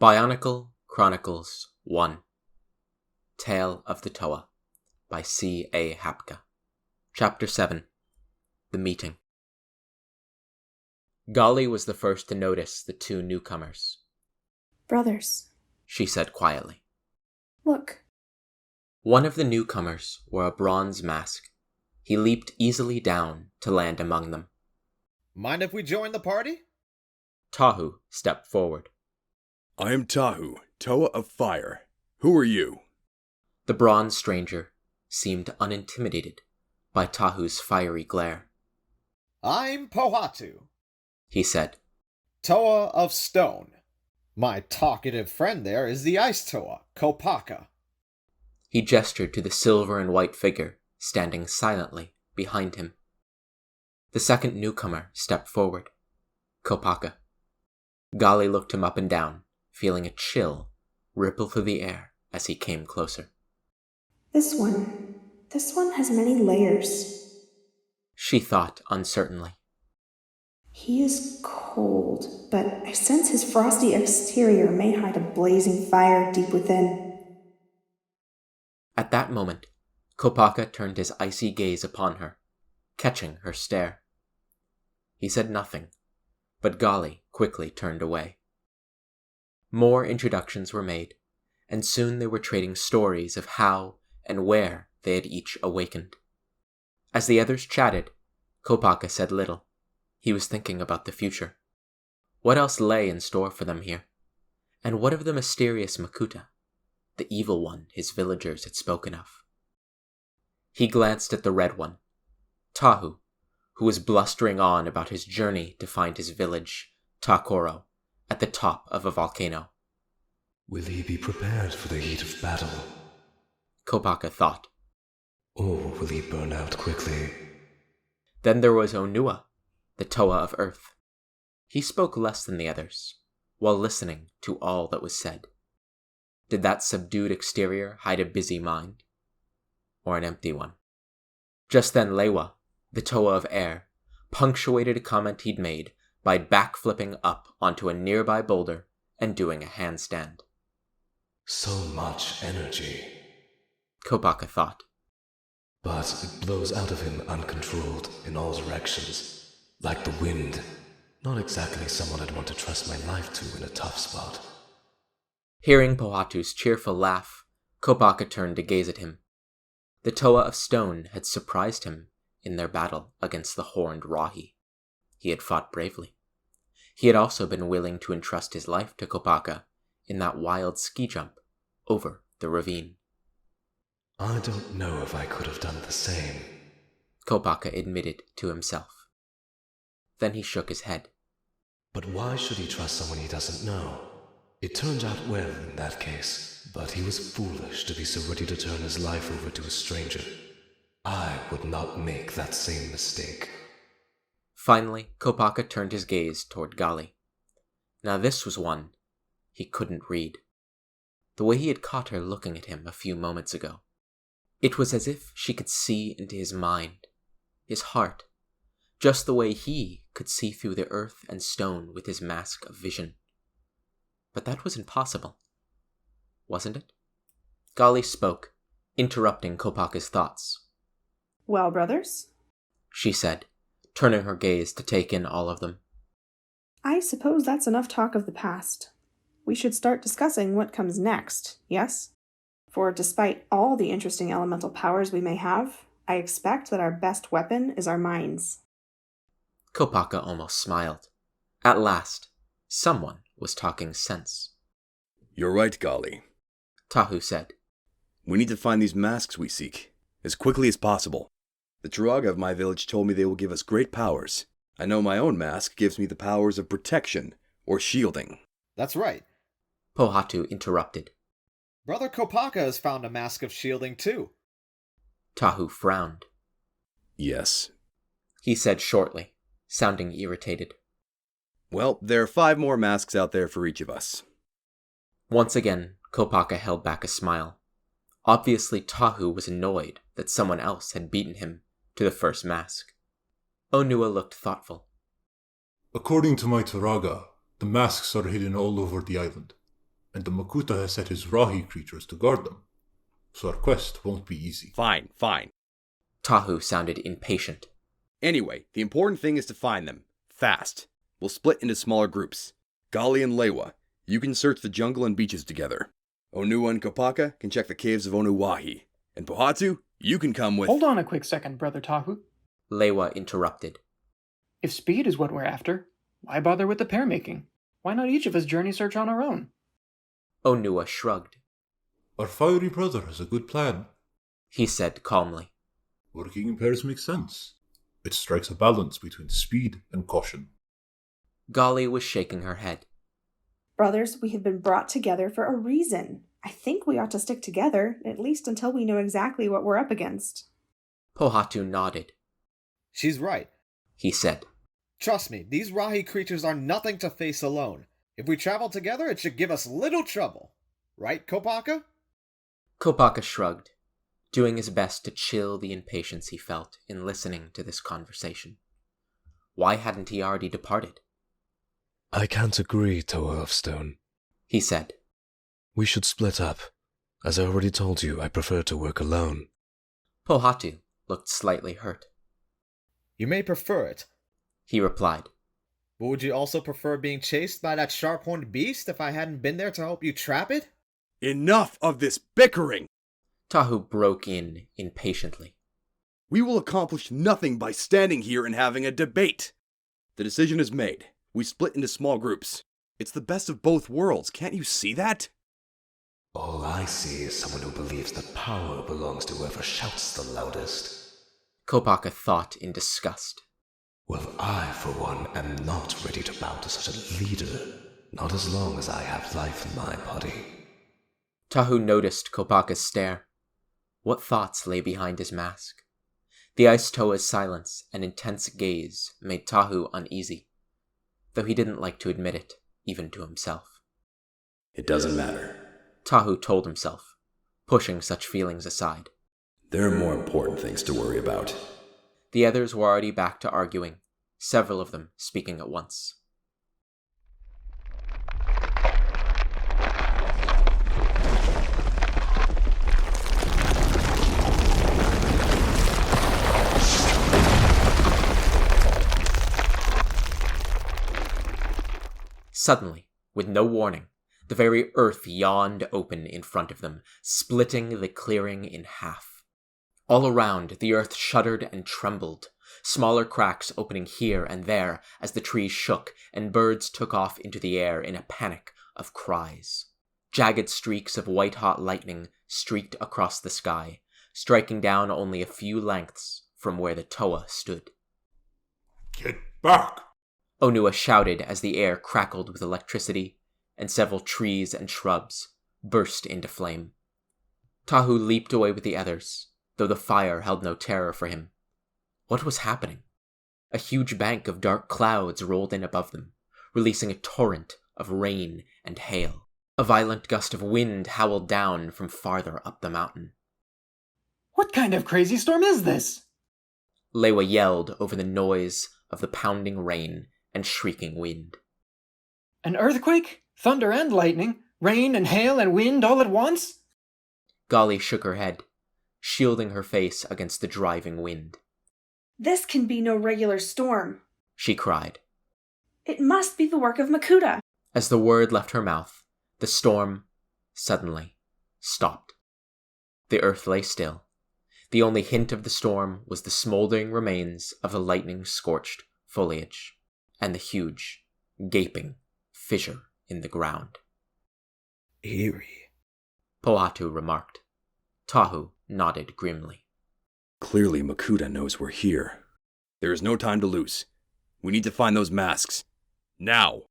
Bionicle Chronicles 1 Tale of the Toa by C.A. Hapka. Chapter 7 The Meeting. Gali was the first to notice the two newcomers. "Brothers," she said quietly. "Look." One of the newcomers wore a bronze mask. He leaped easily down to land among them. "Mind if we join the party?" Tahu stepped forward. "I am Tahu, Toa of Fire. Who are you?" The bronze stranger seemed unintimidated by Tahu's fiery glare. "I'm Pohatu," he said. "Toa of Stone. My talkative friend there is the Ice Toa, Kopaka." He gestured to the silver and white figure standing silently behind him. The second newcomer stepped forward, Kopaka. Gali looked him up and down, feeling a chill ripple through the air as he came closer. This one has many layers," she thought uncertainly. "He is cold, but I sense his frosty exterior may hide a blazing fire deep within." At that moment, Kopaka turned his icy gaze upon her, catching her stare. He said nothing, but Gali quickly turned away. More introductions were made, and soon they were trading stories of how and where they had each awakened. As the others chatted, Kopaka said little. He was thinking about the future. What else lay in store for them here? And what of the mysterious Makuta, the evil one his villagers had spoken of? He glanced at the red one, Tahu, who was blustering on about his journey to find his village, Takoro, at the top of a volcano. Will he be prepared for the heat of battle? Kopaka thought. Or will he burn out quickly? Then there was Onua, the Toa of Earth. He spoke less than the others, while listening to all that was said. Did that subdued exterior hide a busy mind? Or an empty one? Just then Lewa, the Toa of Air, punctuated a comment he'd made by backflipping up onto a nearby boulder and doing a handstand. So much energy, Kopaka thought. but it blows out of him uncontrolled in all directions, like the wind. Not exactly someone I'd want to trust my life to in a tough spot. Hearing Pohatu's cheerful laugh, Kopaka turned to gaze at him. The Toa of Stone had surprised him in their battle against the horned Rahi. He had fought bravely. He had also been willing to entrust his life to Kopaka in that wild ski jump over the ravine. I don't know if I could have done the same, Kopaka admitted to himself. Then he shook his head. But why should he trust someone he doesn't know? It turned out well in that case, but he was foolish to be so ready to turn his life over to a stranger. I would not make that same mistake. Finally, Kopaka turned his gaze toward Gali. Now this was one he couldn't read. The way he had caught her looking at him a few moments ago. It was as if she could see into his mind, his heart, just the way he could see through the earth and stone with his mask of vision. But that was impossible, wasn't it? Gali spoke, interrupting Kopaka's thoughts. "Well, brothers," she said, turning her gaze to take in all of them. "I suppose that's enough talk of the past. We should start discussing what comes next, yes? For despite all the interesting elemental powers we may have, I expect that our best weapon is our minds." Kopaka almost smiled. At last, someone was talking sense. "You're right, Gali. Tahu said. We need to find these masks we seek, as quickly as possible. The Turaga of my village told me they will give us great powers. I know my own mask gives me the powers of protection, or shielding." "That's right. Pohatu interrupted. Brother Kopaka has found a mask of shielding too." Tahu frowned. "Yes." He said shortly, sounding irritated. "Well, there are 5 more masks out there for each of us." Once again, Kopaka held back a smile. Obviously, Tahu was annoyed that someone else had beaten him to the first mask. Onua looked thoughtful. "According to my Turaga, the masks are hidden all over the island. and the Makuta has set his Rahi creatures to guard them, so our quest won't be easy. Fine. Tahu sounded impatient. Anyway, the important thing is to find them. Fast. We'll split into smaller groups. Gali and Lewa, you can search the jungle and beaches together. Onua and Kopaka can check the caves of Onuwahi. And Pohatu, you can come with— Hold on a quick second, Brother Tahu. Lewa interrupted. If speed is what we're after, why bother with the pair making? Why not each of us journey search on our own? Onua shrugged. Our fiery brother has a good plan. He said calmly. Working in pairs makes sense. It strikes a balance between speed and caution. Gali was shaking her head. Brothers, we have been brought together for a reason. I think we ought to stick together, at least until we know exactly what we're up against. Pohatu nodded. She's right, He said. Trust me, these Rahi creatures are nothing to face alone. If we travel together, it should give us little trouble. Right, Kopaka? Kopaka shrugged, doing his best to chill the impatience he felt in listening to this conversation. Why hadn't he already departed? I can't agree, Tower of Stone. He said. We should split up. As I already told you, I prefer to work alone. Pohatu looked slightly hurt. You may prefer it, He replied. but would you also prefer being chased by that sharp-horned beast if I hadn't been there to help you trap it? Enough of this bickering! Tahu broke in impatiently. We will accomplish nothing by standing here and having a debate. The decision is made. We split into small groups. It's the best of both worlds, can't you see that? All I see is someone who believes that power belongs to whoever shouts the loudest. Kopaka thought in disgust. Well, I, for one, am not ready to bow to such a leader. Not as long as I have life in my body. Tahu noticed Kopaka's stare. What thoughts lay behind his mask? The Ice Toa's silence and intense gaze made Tahu uneasy, though he didn't like to admit it, even to himself. It doesn't matter. Tahu told himself, pushing such feelings aside. There are more important things to worry about. The others were already back to arguing, several of them speaking at once. Suddenly, with no warning, the very earth yawned open in front of them, splitting the clearing in half. All around, the earth shuddered and trembled, smaller cracks opening here and there as the trees shook and birds took off into the air in a panic of cries. Jagged streaks of white-hot lightning streaked across the sky, striking down only a few lengths from where the Toa stood. Get back! Onua shouted as the air crackled with electricity, and several trees and shrubs burst into flame. Tahu leaped away with the others, though the fire held no terror for him. What was happening? A huge bank of dark clouds rolled in above them, releasing a torrent of rain and hail. A violent gust of wind howled down from farther up the mountain. What kind of crazy storm is this? Lewa yelled over the noise of the pounding rain and shrieking wind. An earthquake? Thunder and lightning? Rain and hail and wind all at once? Gali shook her head, shielding her face against the driving wind. This can be no regular storm, She cried. It must be the work of Makuta. As the word left her mouth, the storm suddenly stopped. The earth lay still. The only hint of the storm was the smoldering remains of the lightning-scorched foliage, and the huge, gaping fissure in the ground. Eerie. Pohatu remarked. Tahu nodded grimly. Clearly Makuta knows we're here. There is no time to lose. We need to find those masks. Now!